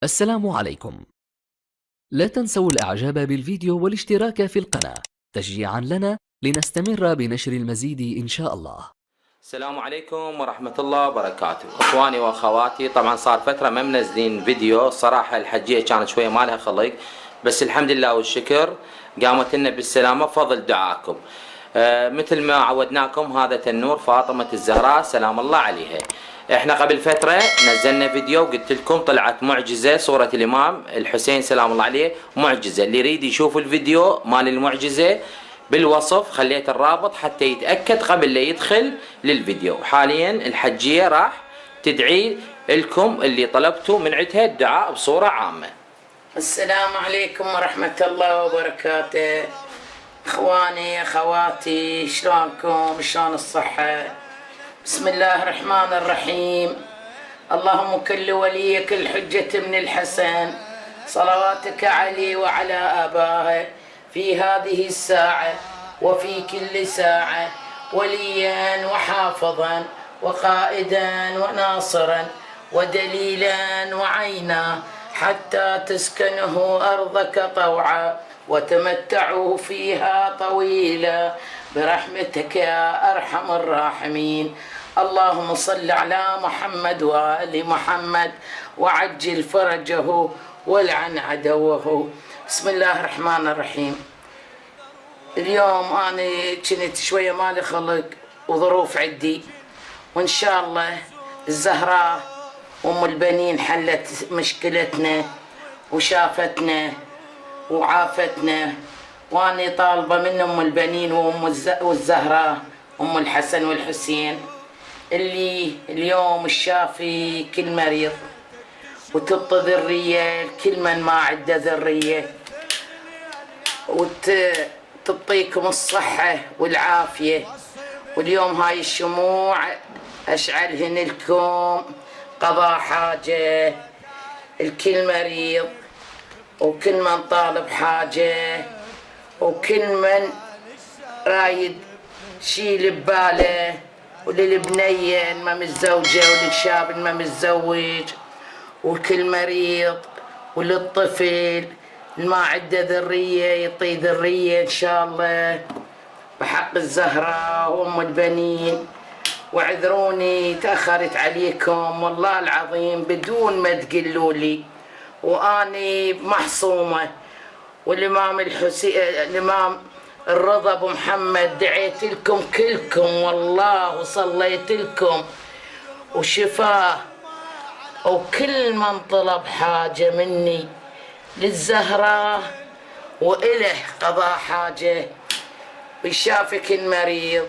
السلام عليكم. لا تنسوا الإعجاب بالفيديو والاشتراك في القناة تشجيعا لنا لنستمر بنشر المزيد إن شاء الله. السلام عليكم ورحمة الله وبركاته. اخواني واخواتي، طبعا صار فترة ما منزلين فيديو، صراحة الحجية كانت شوية ما لها خلق، بس الحمد لله والشكر قامت لنا بالسلامة بفضل دعائكم. مثل ما عودناكم، هذا تنور فاطمة الزهراء سلام الله عليها. احنا قبل فترة نزلنا فيديو قلت لكم طلعت معجزة، صورة الامام الحسين سلام الله عليه معجزة. اللي يريد يشوف الفيديو مال المعجزة بالوصف خليت الرابط حتى يتأكد قبل لا يدخل للفيديو. حاليا الحجية راح تدعي لكم اللي طلبتوا من عندها الدعاء بصورة عامة. السلام عليكم ورحمة الله وبركاته. اخواني اخواتي، شلونكم؟ شلون الصحة؟ بسم الله الرحمن الرحيم. اللهم كل وليك الحجة بن الحسن صلواتك عليه وعلى آبائه في هذه الساعة وفي كل ساعة وليا وحافظا وقائدا وناصرا ودليلا وعينا، حتى تسكنه أرضك طوعا وتمتعوا فيها طويلا برحمتك يا أرحم الراحمين. اللهم صل على محمد وآل محمد وعجل فرجه والعن عدوه. بسم الله الرحمن الرحيم. اليوم أنا كنت شوية مالي خلق وظروف عندي، وإن شاء الله الزهراء أم البنين حلت مشكلتنا وشافتنا وعافتنا، وأنا طالبة من أم البنين والزهراء أم الحسن والحسين اللي اليوم الشافي كل مريض وتبطي ذرية كل من ما عنده ذرية، وتعطيكم الصحة والعافية. واليوم هاي الشموع أشعلهن لكم قضاء حاجة الكل مريض، وكل من طالب حاجة، وكل من رايد شي بباله، وللبنية ما متزوجة وللشاب ما متزوج، وكل مريض، وللطفل ما عنده ذرية يعطي ذرية إن شاء الله بحق الزهراء وأم البنين. واعذروني تأخرت عليكم والله العظيم بدون ما تقولوا لي، وأني محصومة. والإمام الإمام الرضا أبو محمد دعيت لكم كلكم والله وصليت لكم وشفاه، وكل من طلب حاجة مني للزهراء وإله قضاء حاجة ويشافك المريض،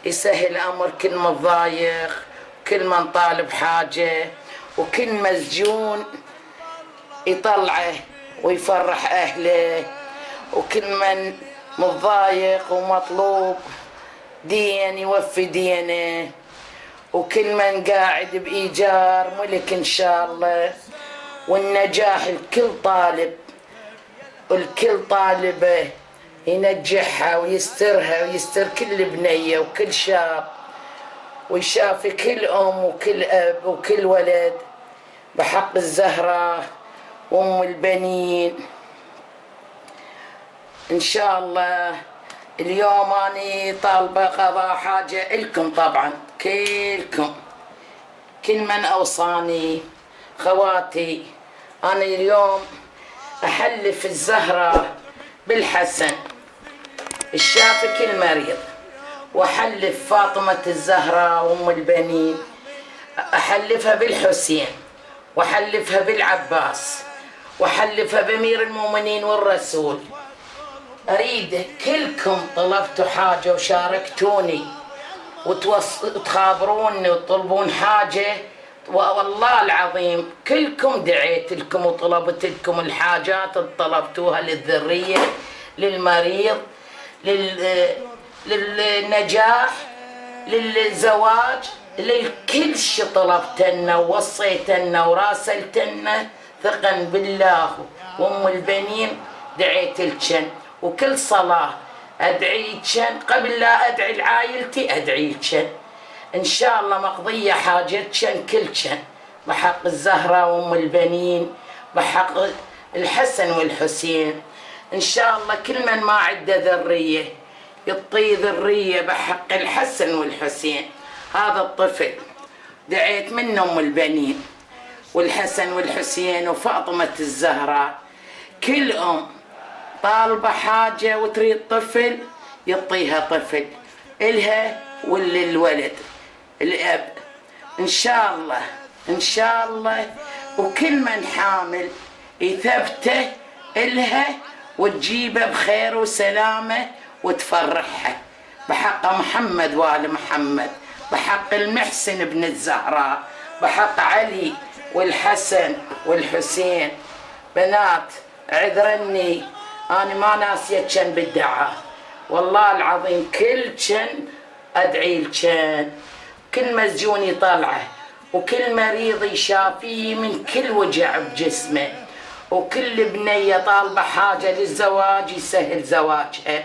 يسهل أمر كل متضايق، كل من طالب حاجة، وكل مسجون يطلعه ويفرح أهله، وكل من متضايق ومطلوب دين يوفي دينه، وكل من قاعد بإيجار ملك إن شاء الله. والنجاح الكل طالب، والكل طالبه ينجحها ويسترها ويستر كل بنية وكل شاب، ويشافي كل أم وكل أب وكل ولد بحق الزهراء وأم البنين إن شاء الله. اليوم أنا طالبة قضاء حاجة إلكم طبعا كلكم، كل من أوصاني خواتي. أنا اليوم أحلف الزهراء بالحسن الشافي كل مريض، وأحلف فاطمة الزهراء وأم البنين، أحلفها بالحسين، وأحلفها بالعباس، وأحلفها بأمير المؤمنين والرسول. أريد كلكم طلبتوا حاجة وشاركتوني وتخابروني وتطلبون حاجة، والله العظيم كلكم دعيت لكم وطلبت لكم الحاجات اللي طلبتوها للذرية، للمريض، للنجاح، للزواج، للكل شي طلبتنا ووصيتنا وراسلتنا ثقا بالله وأم البنين دعيت لكن، وكل صلاة أدعي لكن قبل لا أدعي لعائلتي أدعي لكن إن شاء الله مقضية حاجتكن كلكن بحق الزهراء وام البنين، بحق الحسن والحسين. ان شاء الله كل من ما عنده ذريه يعطيه ذريه بحق الحسن والحسين. هذا الطفل دعيت من ام البنين والحسن والحسين وفاطمه الزهراء. كل ام طالبه حاجه وتريد طفل يعطيها طفل الها وللولد الاب ان شاء الله ان شاء الله. وكل من حامل يثبته الها وتجيبه بخير وسلامه وتفرحها بحق محمد وآل محمد، بحق المحسن بن الزهراء، بحق علي والحسن والحسين. بنات عذرني أنا ما ناسية كان بالدعاء، والله العظيم كل كان أدعي لكان، كل مسجون يطلعه وكل مريض يشافيه من كل وجع بجسمه، وكل بنية طالبة حاجة للزواج يسهل زواجها،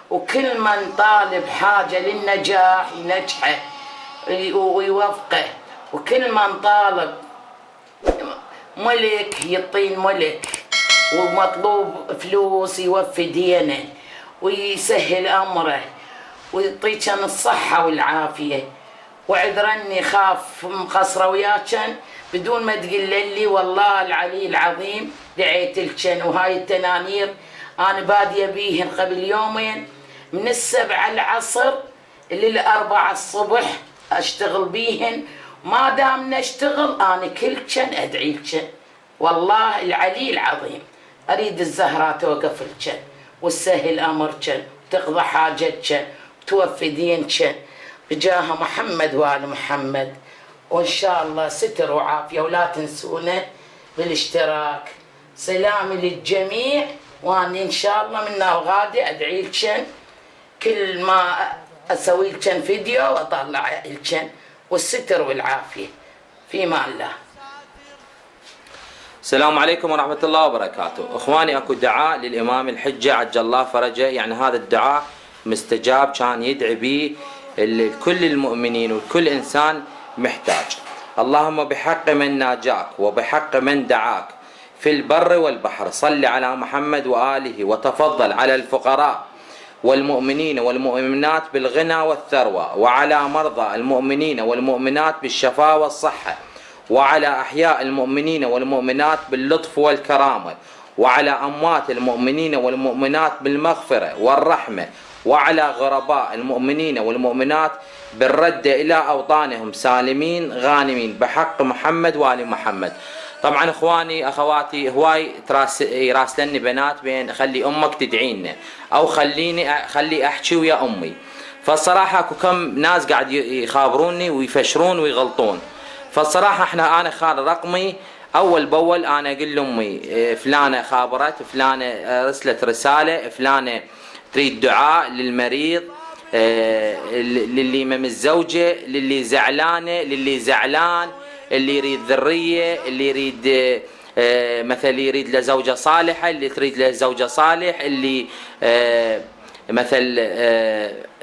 وكل من طالب حاجة للنجاح ينجحه ويوفقه، وكل من طالب ملك يعطيه ملك، ومطلوب فلوس يوفي دينه ويسهل أمره ويعطيك الصحة والعافية. وعذرني خاف مقصرة وياكن بدون ما تقول لي والله العلي العظيم دعيت لكن. وهاي التنانير أنا بادية بيهن قبل يومين من 7 العصر لل4 الصبح أشتغل بيهن. ما دام نشتغل أنا كل كن أدعي لكن، والله العلي العظيم أريد الزهراء توقف لكن وتسهل أمركن وتقضى حاجتكن وتوفي دينكن بجاه محمد وآل محمد. وإن شاء الله ستر وعافية، ولا تنسونا بالاشتراك. سلامي للجميع، وأنا إن شاء الله من غادي أدعي لكن كل ما أسوي لكن فيديو وأطلع لكن، والستر والعافية في مال الله. السلام عليكم ورحمة الله وبركاته. اخواني اكو دعاء للامام الحجة عجل الله فرجه، يعني هذا الدعاء مستجاب كان يدعي به كل المؤمنين وكل انسان محتاج. اللهم بحق من ناجاك وبحق من دعاك في البر والبحر صل على محمد وآله، وتفضل على الفقراء والمؤمنين والمؤمنات بالغنى والثروة، وعلى مرضى المؤمنين والمؤمنات بالشفاء والصحة، وعلى أحياء المؤمنين والمؤمنات باللطف والكرامة، وعلى أموات المؤمنين والمؤمنات بالمغفرة والرحمة، وعلى غرباء المؤمنين والمؤمنات بالرد إلى أوطانهم سالمين غانمين بحق محمد وآل محمد. طبعا اخواني اخواتي هواي يراسلني بنات بين خلي امك تدعينا او خلي احكي ويا امي. فالصراحه اكو كم ناس قاعد يخابروني ويفشرون ويغلطون. فالصراحه انا خال رقمي اول باول، انا اقول لامي فلانه خابرت، فلانه ارسلت رساله، فلانه تريد دعاء للمريض، للي متزوجه، للي زعلانه، للي زعلان، اللي يريد ذريه، اللي يريد مثل يريد له زوجه صالحه، اللي تريد له زوجه صالح، اللي مثل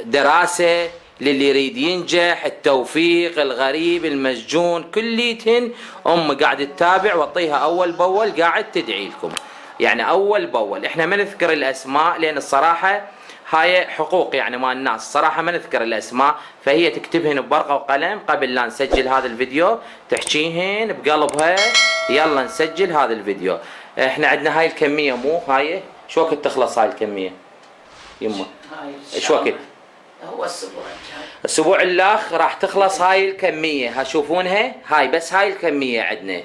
دراسه، للي يريد ينجح، التوفيق، الغريب، المسجون، كليتهن ام قاعد تتابع واعطيها اول باول قاعد تدعي لكم. يعني اول باول احنا ما نذكر الاسماء لان الصراحه هاي حقوق يعني مال الناس، الصراحه ما نذكر الاسماء، فهي تكتبهن بورقه وقلم قبل لا نسجل هذا الفيديو، تحكيهن بقلبها يلا نسجل هذا الفيديو. احنا عندنا هاي الكميه، مو هاي شو وقت تخلص هاي الكميه يمه؟ شو وقت؟ هو الاسبوع الجاي، الاسبوع الاخ راح تخلص هاي الكميه، هشوفونها هاي بس هاي الكميه عندنا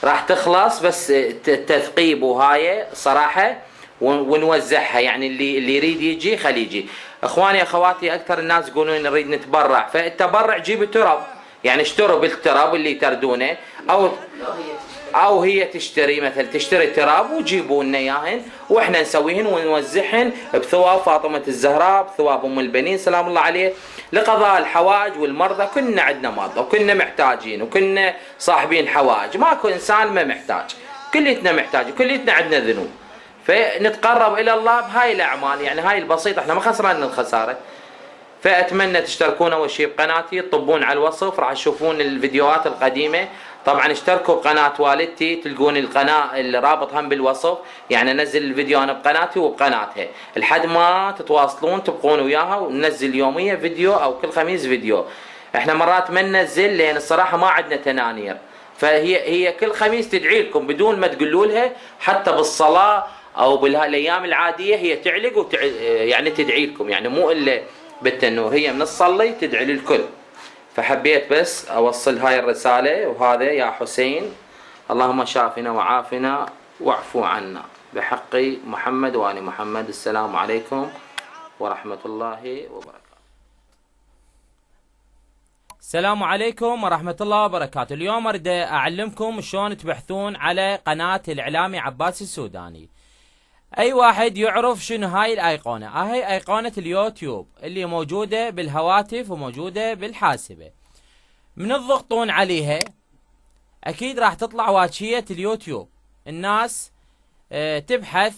راح تخلص، بس التثقيب وهاي صراحه ونوزعها، يعني اللي يريد يجي خليه يجي. اخواني اخواتي اكثر الناس يقولون نريد نتبرع، فالتبرع جيب تراب، يعني اشتروا بالتراب اللي تردونه، او هي تشتري مثلا تشتري تراب وجيبوا لنا اياهن واحنا نسويهن ونوزعهن بثواب فاطمه الزهراء، بثواب ام البنين سلام الله عليه، لقضاء الحوائج والمرضى. كنا عندنا مرضى وكنا محتاجين وكنا صاحبين حوائج، ماكو انسان ما محتاج، كليتنا محتاج، كليتنا عندنا ذنوب، فنتقرب الى الله بهاي الاعمال، يعني هاي البسيطه، احنا ما خسرنا الخساره. فاتمنى تشتركون اول شيء بقناتي، تطبون على الوصف راح تشوفون الفيديوهات القديمه. طبعا اشتركوا بقناه والدتي، تلقون القناه الرابط هم بالوصف، يعني انزل الفيديو انا بقناتي وبقناتها لحد ما تتواصلون تبقون وياها، وننزل يوميا فيديو او كل خميس فيديو. احنا مرات ما ننزل لان الصراحه ما عندنا تنانير، فهي كل خميس تدعي لكم بدون ما تقولوا لها، حتى بالصلاه او بالايام العاديه هي تعلق يعني تدعي لكم، يعني مو الا بالتنور، هي من تصلي تدعي للكل. فحبيت بس اوصل هاي الرساله. وهذا يا حسين، اللهم شافنا وعافنا واعفو عنا بحق محمد وآل محمد. السلام عليكم ورحمه الله وبركاته. السلام عليكم ورحمة الله وبركاته. اليوم اريد اعلمكم شلون تبحثون على قناة الاعلامي عباس السوداني. اي واحد يعرف شنو هاي الايقونة، هاي ايقونة اليوتيوب اللي موجودة بالهواتف وموجودة بالحاسبة. من تضغطون عليها اكيد راح تطلع واجهية اليوتيوب. الناس تبحث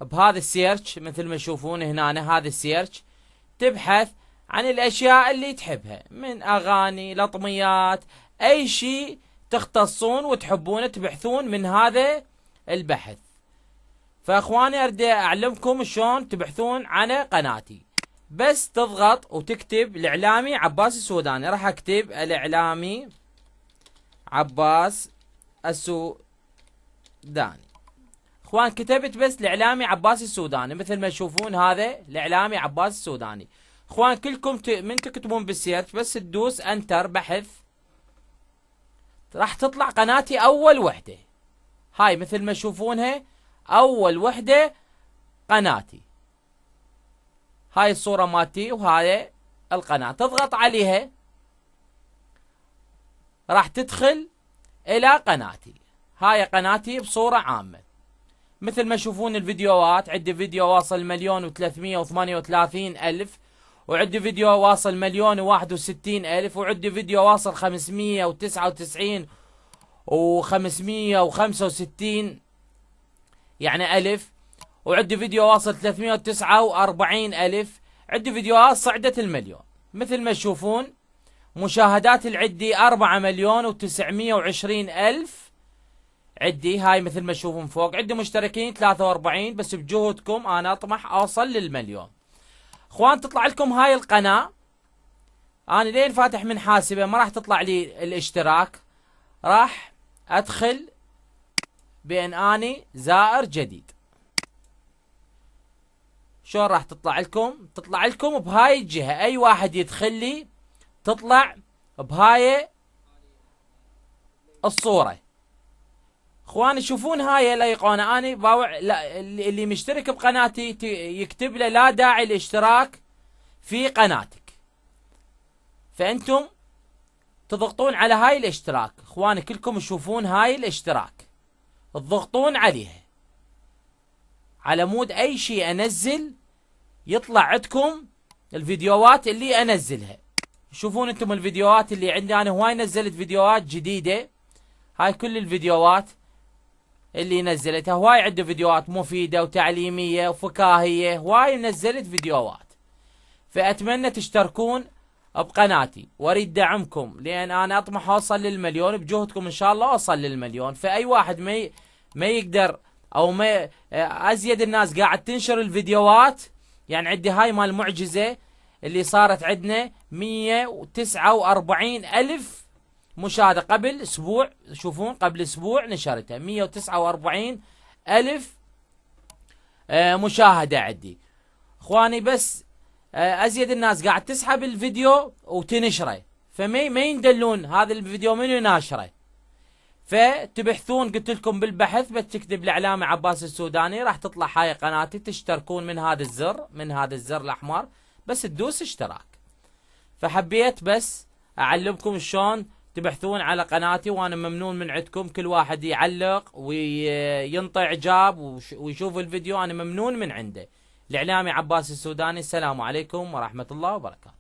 بهذا السيرش، مثل ما تشوفون هنا هذا السيرش، تبحث عن الاشياء اللي تحبها، من اغاني لطميات، اي شيء تختصون وتحبون تبحثون من هذا البحث. فاخواني اريد اعلمكم شلون تبحثون على قناتي. بس تضغط وتكتب الاعلامي عباس السوداني. راح اكتب الاعلامي عباس السوداني. اخوان كتبت بس الاعلامي عباس السوداني، مثل ما تشوفون هذا الاعلامي عباس السوداني. اخوان كلكم من تكتبون بالسيرش بس تدوس انتر بحث، راح تطلع قناتي اول وحده. هاي مثل ما تشوفونها اول وحده قناتي، هاي الصورة مالتي وهاي القناة. تضغط عليها راح تدخل الى قناتي. هاي قناتي بصورة عامة، مثل ما تشوفون الفيديوهات. عندي فيديو واصل 1,338,000، وعندي فيديو واصل 1,061,000، وعندي فيديو واصل 599 و565 يعني ألف، وعندي فيديو واصل 349,000. عندي فيديوهات صعدت المليون. مثل ما تشوفون مشاهدات العدي 4,920,000 عدي. هاي مثل ما تشوفون فوق. عندي مشتركين 43، بس بجهودكم انا اطمح اوصل للمليون. اخوان تطلع لكم هاي القناة، انا لين فاتح من حاسبة ما راح تطلع لي الاشتراك، راح ادخل بان اني زائر جديد. شلون راح تطلع لكم؟ تطلع لكم بهاي الجهة. اي واحد يدخل لي تطلع بهاي الصورة. اخواني شوفون هاي الايقونة، اني باوع اللي مشترك بقناتي يكتب له لا داعي الاشتراك في قناتك، فانتم تضغطون على هاي الاشتراك. اخواني كلكم تشوفون هاي الاشتراك، تضغطون عليها على مود اي شيء انزل يطلع عندكم الفيديوهات اللي انزلها. شوفون انتم الفيديوهات اللي عندي، انا هواي نزلت فيديوهات جديدة. هاي كل الفيديوهات اللي نزلتها، هواي عندي فيديوهات مفيدة وتعليمية وفكاهية، هواي نزلت فيديوهات. فاتمنى تشتركون بقناتي، واريد دعمكم لان انا اطمح اوصل للمليون. بجهدكم ان شاء الله اوصل للمليون. فاي واحد ما يقدر او ما ازيد الناس قاعد تنشر الفيديوهات. يعني عندي هاي مال معجزة اللي صارت عندنا 149,000 مشاهدة قبل اسبوع. شوفون قبل اسبوع نشرتها 149,000 مشاهدة عندي. اخواني بس ازيد الناس قاعد تسحب الفيديو وتنشره، فما يندلون هذا الفيديو منو ناشره. فتبحثون قلت لكم بالبحث، بس تكتب الاعلامي عباس السوداني راح تطلع هاي قناتي. تشتركون من هذا الزر، من هذا الزر الاحمر، بس تدوس اشتراك. فحبيت بس اعلمكم شلون تبحثون على قناتي، وانا ممنون من عندكم. كل واحد يعلق وينطي اعجاب ويشوف الفيديو، انا ممنون من عنده. الاعلامي عباس السوداني. السلام عليكم ورحمة الله وبركاته.